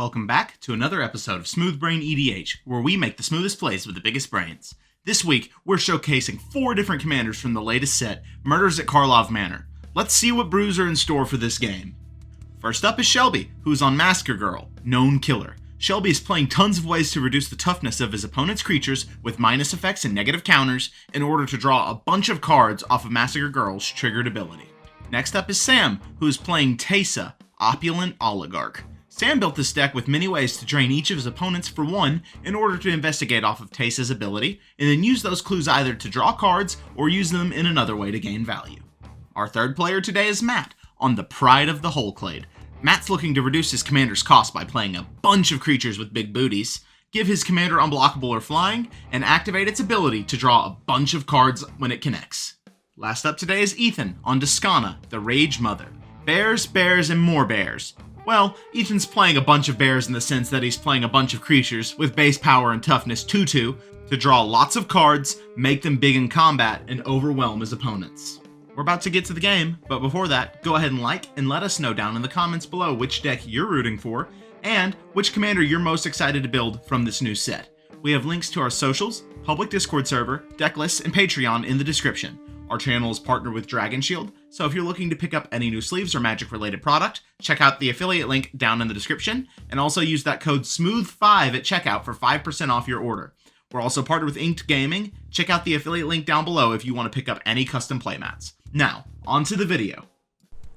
Welcome back to another episode of SmoothBrainEDH, where we make the smoothest plays with the biggest brains. This week, we're showcasing 4 different commanders from the latest set, Murders at Karlov Manor. Let's see what brews are in store for this game. First up is Shelby, who's on Massacre Girl, known killer. Shelby is playing tons of ways to reduce the toughness of his opponent's creatures with minus effects and negative counters in order to draw a bunch of cards off of Massacre Girl's triggered ability. Next up is Sam, who is playing Teysa, Opulent Oligarch. Sam built this deck with many ways to drain each of his opponents for 1 in order to investigate off of Teysa's ability, and then use those clues either to draw cards or use them in another way to gain value. Our third player today is Matt, on the Pride of the Whole Clade. Matt's looking to reduce his commander's cost by playing a bunch of creatures with big booties, give his commander unblockable or flying, and activate its ability to draw a bunch of cards when it connects. Last up today is Ethan on Duskana, the Rage Mother. Bears, bears, and more bears. Well, Ethan's playing a bunch of bears in the sense that he's playing a bunch of creatures with base power and toughness 2/2 to draw lots of cards, make them big in combat, and overwhelm his opponents. We're about to get to the game, but before that, go ahead and like and let us know down in the comments below which deck you're rooting for, and which commander you're most excited to build from this new set. We have links to our socials, public Discord server, Decklists, and Patreon in the description. Our channel is partnered with Dragon Shield, so if you're looking to pick up any new sleeves or magic-related product, check out the affiliate link down in the description, and also use that code SMOOTH5 at checkout for 5% off your order. We're also partnered with mtgmkm. Check out the affiliate link down below if you want to pick up any custom playmats. Now, on to the video.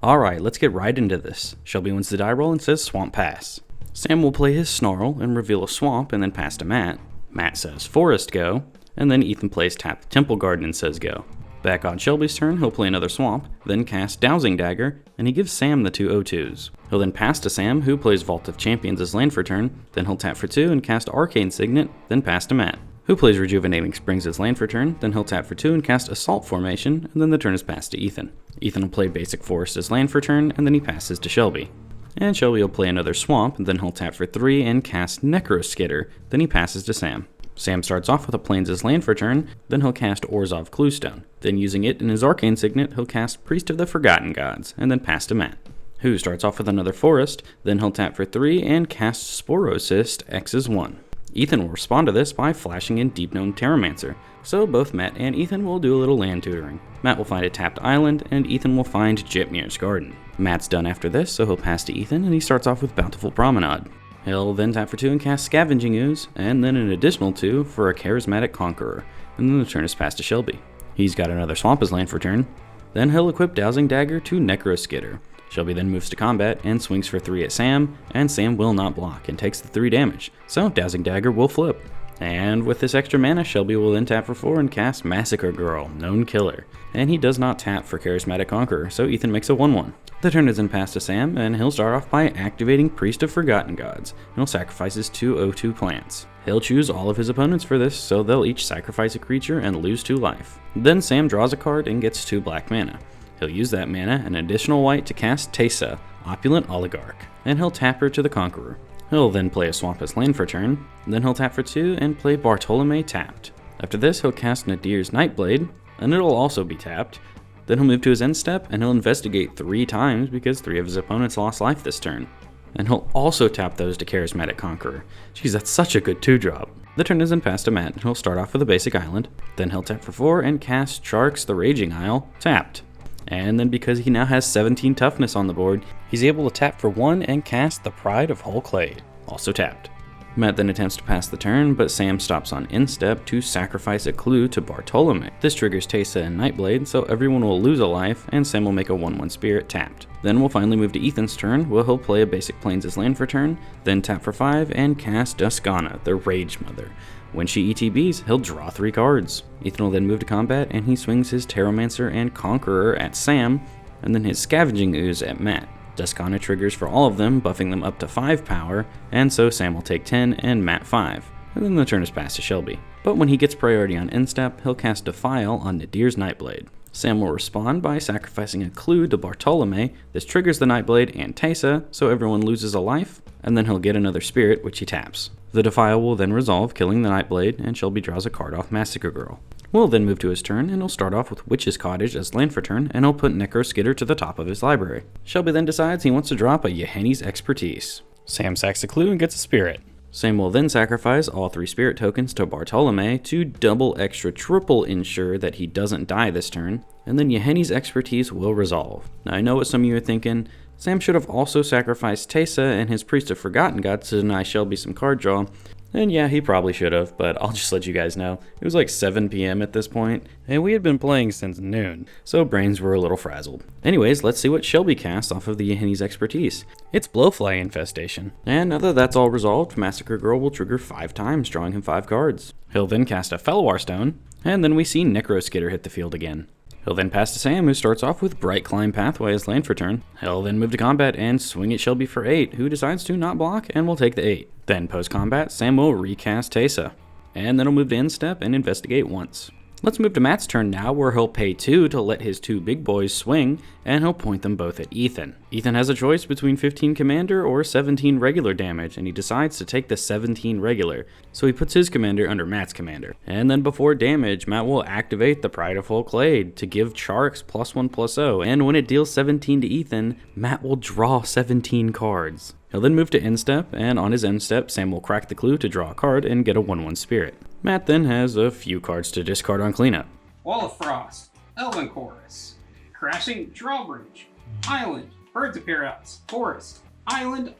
Alright, let's get right into this. Shelby wins the die roll and says Swamp Pass. Sam will play his Snarl and reveal a Swamp and then pass to Matt. Matt says Forest Go, and then Ethan plays Tap the Temple Garden and says Go. Back on Shelby's turn, he'll play another Swamp, then cast Dowsing Dagger, and he gives Sam the 2 O2s. He'll then pass to Sam, who plays Vault of Champions as land for turn, then he'll tap for 2 and cast Arcane Signet, then pass to Matt, who plays Rejuvenating Springs as land for turn, then he'll tap for 2 and cast Assault Formation, and then the turn is passed to Ethan. Ethan will play Basic Forest as land for turn, and then he passes to Shelby. And Shelby will play another Swamp, and then he'll tap for 3 and cast Necroskitter, then he passes to Sam. Sam starts off with a Plains as land for turn, then he'll cast Orzhov Cluestone. Then using it in his Arcane Signet, he'll cast Priest of the Forgotten Gods, and then pass to Matt, who starts off with another Forest, then he'll tap for 3 and cast Sporocyst X as 1. Ethan will respond to this by flashing in Deep Gnome Terramancer, so both Matt and Ethan will do a little land tutoring. Matt will find a tapped island, and Ethan will find Jipmir's Garden. Matt's done after this, so he'll pass to Ethan, and he starts off with Bountiful Promenade. He'll then tap for 2 and cast Scavenging Ooze, and then an additional 2 for a Charismatic Conqueror, and then the turn is passed to Shelby. He's got another Swamp as land for turn. Then he'll equip Dowsing Dagger to Necroskitter. Shelby then moves to combat and swings for 3 at Sam, and Sam will not block and takes the 3 damage, so Dowsing Dagger will flip. And with this extra mana, Shelby will then tap for 4 and cast Massacre Girl, known killer. And he does not tap for Charismatic Conqueror, so Ethan makes a 1/1. The turn is then passed to Sam, and he'll start off by activating Priest of Forgotten Gods, and he'll sacrifice his 2 O2 plants. He'll choose all of his opponents for this, so they'll each sacrifice a creature and lose 2 life. Then Sam draws a card and gets 2 black mana. He'll use that mana and an additional white to cast Teysa, Opulent Oligarch, and he'll tap her to the Conqueror. He'll then play a Swamp as land for turn, then he'll tap for 2 and play Bartolome tapped. After this, he'll cast Nadir's Nightblade, and it'll also be tapped. Then he'll move to his end step, and he'll investigate 3 times because 3 of his opponents lost life this turn. And he'll also tap those to Charismatic Conqueror. Jeez, that's such a good 2-drop. The turn is then passed to Matt, and he'll start off with a basic island. Then he'll tap for 4 and cast Sharks the Raging Isle, tapped. And then because he now has 17 toughness on the board, he's able to tap for 1 and cast the Pride of Whole Clade, also tapped. Matt then attempts to pass the turn, but Sam stops on end step to sacrifice a clue to Bartolome. This triggers Teysa and Nightblade, so everyone will lose a life, and Sam will make a 1/1 spirit tapped. Then we'll finally move to Ethan's turn, where he'll play a basic Plains as land for turn, then tap for 5 and cast Duskana, the Rage Mother. When she ETBs, he'll draw 3 cards. Ethan will then move to combat, and he swings his Terramancer and Conqueror at Sam, and then his Scavenging Ooze at Matt. Duskana triggers for all of them, buffing them up to 5 power, and so Sam will take 10 and Matt 5, and then the turn is passed to Shelby. But when he gets priority on end step, he'll cast Defile on Nadir's Nightblade. Sam will respond by sacrificing a clue to Bartolome. This triggers the Nightblade and Teysa, so everyone loses a life, and then he'll get another spirit, which he taps. The Defile will then resolve, killing the Nightblade, and Shelby draws a card off Massacre Girl. We'll then move to his turn, and he'll start off with Witch's Cottage as land for turn, and he'll put Necroskitter to the top of his library. Shelby then decides he wants to drop a Yahenni's Expertise. Sam sacks a clue and gets a spirit. Sam will then sacrifice all 3 spirit tokens to Bartolome to double extra triple ensure that he doesn't die this turn, and then Yeheni's expertise will resolve. Now I know what some of you are thinking, Sam should have also sacrificed Teysa and his Priest of Forgotten God to deny Shelby some card draw, and yeah, he probably should have, but I'll just let you guys know. It was like 7 p.m. at this point, and we had been playing since noon, so brains were a little frazzled. Anyways, let's see what Shelby casts off of the Yeheni's expertise. It's Blowfly Infestation, and now that that's all resolved, Massacre Girl will trigger 5 times, drawing him 5 cards. He'll then cast a Felwar Stone, and then we see Necroskitter hit the field again. He'll then pass to Sam, who starts off with Bright Climb Pathway as land for turn. He'll then move to combat and swing at Shelby for 8, who decides to not block and will take the 8. Then post-combat, Sam will recast Teysa. And then he'll move to end step and investigate once. Let's move to Matt's turn now, where he'll pay 2 to let his 2 big boys swing, and he'll point them both at Ethan. Ethan has a choice between 15 commander or 17 regular damage, and he decides to take the 17 regular, so he puts his commander under Matt's commander. And then before damage, Matt will activate the Prideful Clade to give Charx +1/+0, and when it deals 17 to Ethan, Matt will draw 17 cards. He'll then move to end step, and on his end step, Sam will crack the clue to draw a card and get a 1/1 spirit. Matt then has a few cards to discard on cleanup. Wall of Frost, Elven Chorus, Crashing Drawbridge, Island, Birds of Paradise, Forest, Island,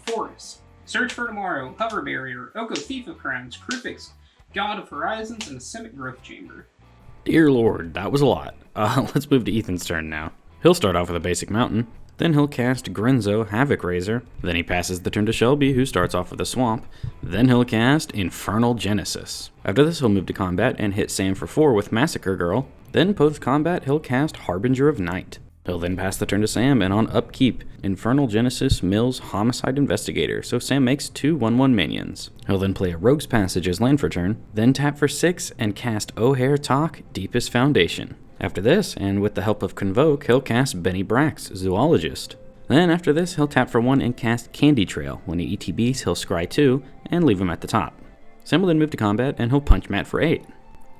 Forest, Search for Tomorrow, Hover Barrier, Oko Thief of Crowns, Crucifix, God of Horizons, and a Simic Growth Chamber. Dear Lord, that was a lot. Let's move to Ethan's turn now. He'll start off with a basic mountain. Then he'll cast Grenzo, Havoc Razor. Then he passes the turn to Shelby, who starts off with a Swamp. Then he'll cast Infernal Genesis. After this, he'll move to combat and hit Sam for 4 with Massacre Girl. Then post-combat, he'll cast Harbinger of Night. He'll then pass the turn to Sam, and on upkeep, Infernal Genesis mills Homicide Investigator, so Sam makes 2 1/1 minions. He'll then play a Rogue's Passage as land for turn, then tap for 6 and cast O'Hare Talk, Deepest Foundation. After this, and with the help of Convoke, he'll cast Benny Brax, Zoologist. Then after this, he'll tap for 1 and cast Candy Trail. When he ETBs, he'll scry 2 and leave him at the top. Sam will then move to combat, and he'll punch Matt for 8.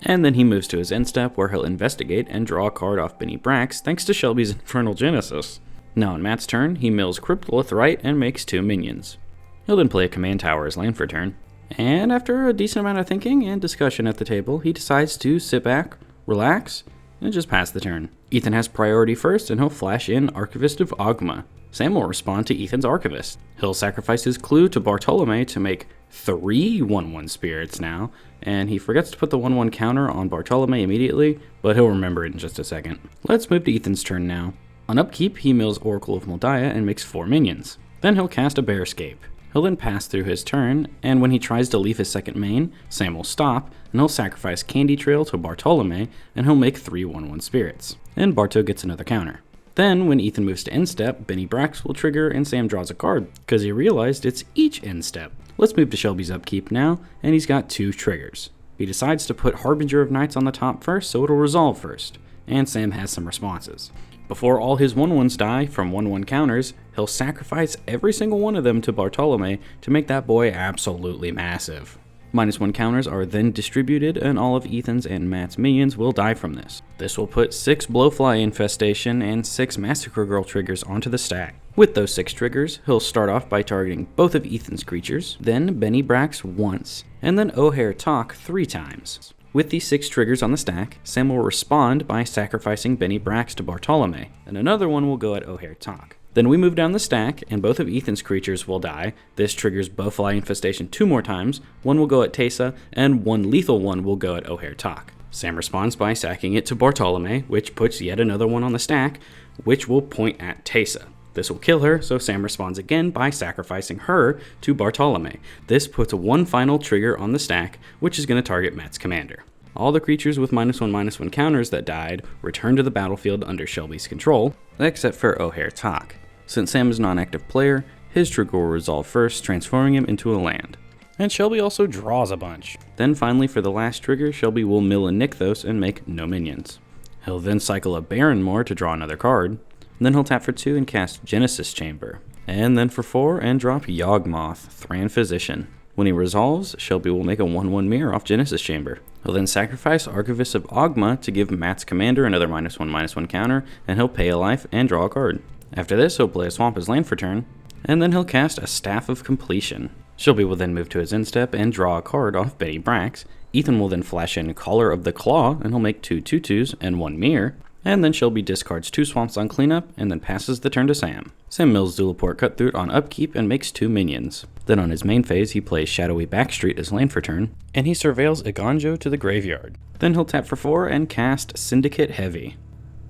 And then he moves to his end step, where he'll investigate and draw a card off Benny Brax, thanks to Shelby's Infernal Genesis. Now on Matt's turn, he mills Cryptolith Right and makes 2 minions. He'll then play a Command Tower as land for turn. And after a decent amount of thinking and discussion at the table, he decides to sit back, relax, and just pass the turn. Ethan has priority first, and he'll flash in Archivist of Ogma. Sam will respond to Ethan's Archivist. He'll sacrifice his clue to Bartolome to make 3 1/1 spirits now, and he forgets to put the 1/1 counter on Bartolome immediately, but he'll remember it in just a second. Let's move to Ethan's turn now. On upkeep, he mills Oracle of Moldiah and makes 4 minions. Then he'll cast a Bearscape. He'll then pass through his turn, and when he tries to leave his second main, Sam will stop, and he'll sacrifice Candy Trail to Bartolome, and he'll make 3 1/1 spirits. And Barto gets another counter. Then, when Ethan moves to end step, Benny Brax will trigger and Sam draws a card, because he realized it's each end step. Let's move to Shelby's upkeep now, and he's got 2 triggers. He decides to put Harbinger of Nights on the top first, so it'll resolve first, and Sam has some responses. Before all his 1/1s die from 1/1 counters, he'll sacrifice every single one of them to Bartolome to make that boy absolutely massive. -1 counters are then distributed, and all of Ethan's and Matt's minions will die from this. This will put 6 Blowfly Infestation and 6 Massacre Girl triggers onto the stack. With those 6 triggers, he'll start off by targeting both of Ethan's creatures, then Benny Brax once, and then O'Hare Talk 3 times. With these 6 triggers on the stack, Sam will respond by sacrificing Benny Brax to Bartolome, and another one will go at O'Hare Talk. Then we move down the stack, and both of Ethan's creatures will die. This triggers Blowfly Infestation 2 more times, 1 will go at Teysa, and 1 lethal one will go at O'Hare Talk. Sam responds by sacking it to Bartolome, which puts yet another one on the stack, which will point at Teysa. This will kill her, so Sam responds again by sacrificing her to Bartolome. This puts 1 final trigger on the stack, which is going to target Matt's commander. All the creatures with -1/-1 counters that died return to the battlefield under Shelby's control, except for O'Hare Talk. Since Sam is a non-active player, his trigger will resolve first, transforming him into a land. And Shelby also draws a bunch. Then finally, for the last trigger, Shelby will mill a Nykthos and make no minions. He'll then cycle a Barrenmoor to draw another card. Then he'll tap for 2 and cast Genesis Chamber. And then for 4 and drop Yawgmoth, Thran Physician. When he resolves, Shelby will make a 1/1 mirror off Genesis Chamber. He'll then sacrifice Archivist of Ogma to give Matt's commander another -1/-1 counter, and he'll pay a life and draw a card. After this, he'll play a Swamp as land for turn. and then he'll cast a Staff of Completion. Shelby will then move to his instep and draw a card off Benny Brax. Ethan will then flash in Caller of the Claw, and he'll make 2 2/2s and 1 mirror. And then Shelby discards 2 swamps on cleanup, and then passes the turn to Sam. Sam mills Zulaport Cutthroat on upkeep and makes 2 minions. Then on his main phase, he plays Shadowy Backstreet as land for turn, and he surveils Iganjo to the graveyard. Then he'll tap for 4 and cast Syndicate Heavy.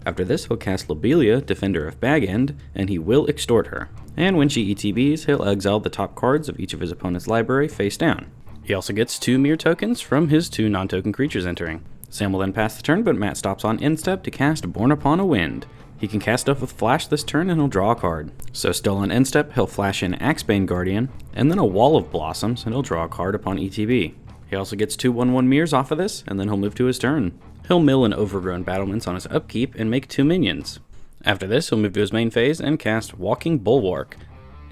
After this, he'll cast Lobelia, Defender of Bag End, and he will extort her. And when she ETBs, he'll exile the top cards of each of his opponent's library face down. He also gets 2 mirror tokens from his 2 non-token creatures entering. Sam will then pass the turn, but Matt stops on instep to cast Born Upon a Wind. He can cast stuff with Flash this turn and he'll draw a card. So still on instep, he'll flash in Axebane Guardian, and then a Wall of Blossoms, and he'll draw a card upon ETB. He also gets 2 1/1 mirrors off of this, and then he'll move to his turn. He'll mill an Overgrown Battlements on his upkeep and make 2 minions. After this, he'll move to his main phase and cast Walking Bulwark.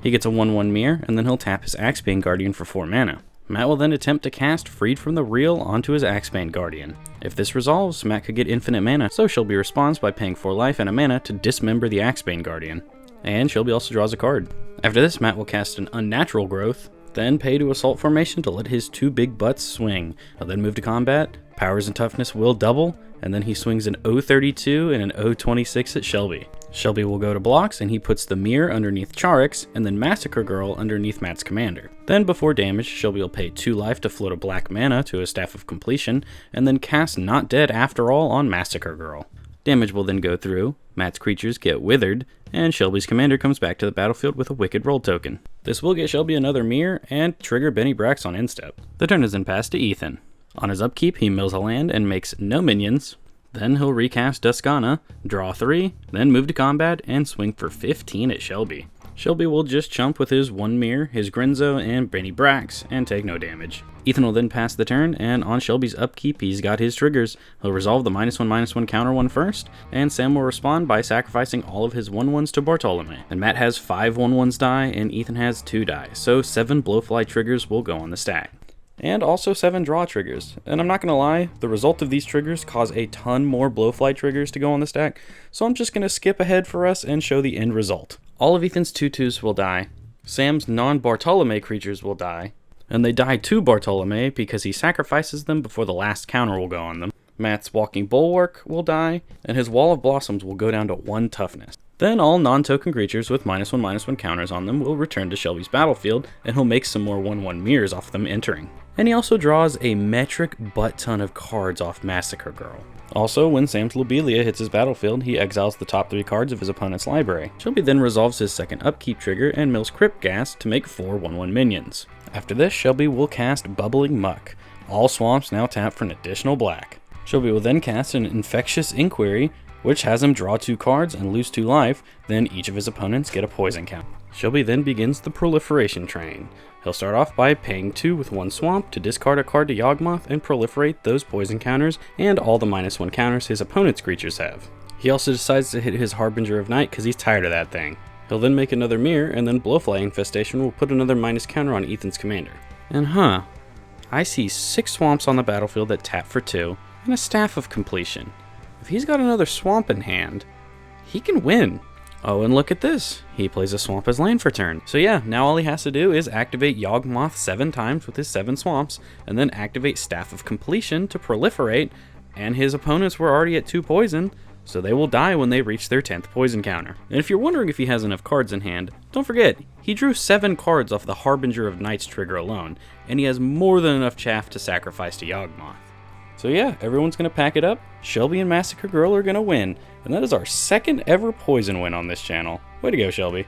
He gets a 1/1 mirror, and then he'll tap his Axebane Guardian for 4 mana. Matt will then attempt to cast Freed from the Real onto his Axebane Guardian. If this resolves, Matt could get infinite mana, so Shelby responds by paying 4 life and a mana to dismember the Axebane Guardian. And Shelby also draws a card. After this, Matt will cast an Unnatural Growth, then pay to Assault Formation to let his 2 big butts swing. He'll then move to combat, powers and toughness will double, and then he swings an 032 and an 026 at Shelby. Shelby will go to blocks, and he puts the Mirror underneath Charix, and then Massacre Girl underneath Matt's commander. Then before damage, Shelby will pay 2 life to float a black mana to a Staff of Completion, and then cast Not Dead After All on Massacre Girl. Damage will then go through, Matt's creatures get withered, and Shelby's commander comes back to the battlefield with a Wicked Roll token. This will get Shelby another mirror, and trigger Benny Brax on instep. The turn is then passed to Ethan. On his upkeep, he mills a land and makes no minions. Then he'll recast Duskana, draw 3, then move to combat, and swing for 15 at Shelby. Shelby will just chump with his 1 mirror, his Grinzo, and Benny Brax, and take no damage. Ethan will then pass the turn, and on Shelby's upkeep, he's got his triggers. He'll resolve the -1/-1 counter one first, and Sam will respond by sacrificing all of his 1/1s to Bartolome. And Matt has 5 1/1s die, and Ethan has 2 die, so 7 Blowfly triggers will go on the stack. And also 7 draw triggers. And I'm not going to lie, the result of these triggers cause a ton more Blowfly triggers to go on the stack, so I'm just going to skip ahead for us and show the end result. All of Ethan's 2/2s will die, Sam's non-Bartolome creatures will die, and they die to Bartolome because he sacrifices them before the last counter will go on them. Matt's Walking Bulwark will die, and his Wall of Blossoms will go down to 1 toughness. Then all non-token creatures with -1/-1 counters on them will return to Shelby's battlefield, and he'll make some more 1/1 mirrors off them entering. And he also draws a metric butt-ton of cards off Massacre Girl. Also, when Sam's Lobelia hits his battlefield, he exiles the top 3 cards of his opponent's library. Shelby then resolves his second upkeep trigger and mills Crypt Gas to make 4 1/1 minions. After this, Shelby will cast Bubbling Muck. All swamps now tap for an additional black. Shelby will then cast an Infectious Inquiry, which has him draw 2 cards and lose 2 life, then each of his opponents get a poison count. Shelby then begins the proliferation train. He'll start off by paying 2 with 1 swamp to discard a card to Yawgmoth and proliferate those poison counters and all the -1 counters his opponent's creatures have. He also decides to hit his Harbinger of Night because he's tired of that thing. He'll then make another mirror, and then Blowfly Infestation will put another minus counter on Ethan's commander. And I see 6 swamps on the battlefield that tap for 2, and a Staff of Completion. If he's got another swamp in hand, he can win. Oh, and look at this. He plays a swamp as land for turn. So yeah, now all he has to do is activate Yawgmoth 7 times with his 7 swamps, and then activate Staff of Completion to proliferate, and his opponents were already at 2 poison, so they will die when they reach their 10th poison counter. And if you're wondering if he has enough cards in hand, don't forget, he drew 7 cards off the Harbinger of Nights trigger alone, and he has more than enough chaff to sacrifice to Yawgmoth. So yeah, everyone's going to pack it up, Shelby and Massacre Girl are going to win, and that is our 2nd ever poison win on this channel. Way to go, Shelby.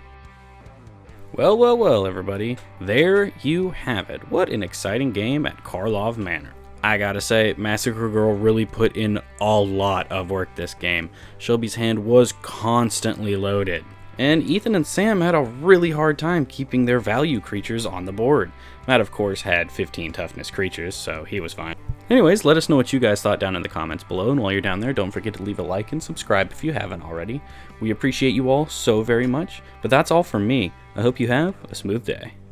Well, everybody, there you have it. What an exciting game at Karlov Manor. I gotta say, Massacre Girl really put in a lot of work this game. Shelby's hand was constantly loaded. And Ethan and Sam had a really hard time keeping their value creatures on the board. Matt, of course, had 15 toughness creatures, so he was fine. Anyways, let us know what you guys thought down in the comments below, and while you're down there, don't forget to leave a like and subscribe if you haven't already. We appreciate you all so very much, but that's all from me. I hope you have a smooth day.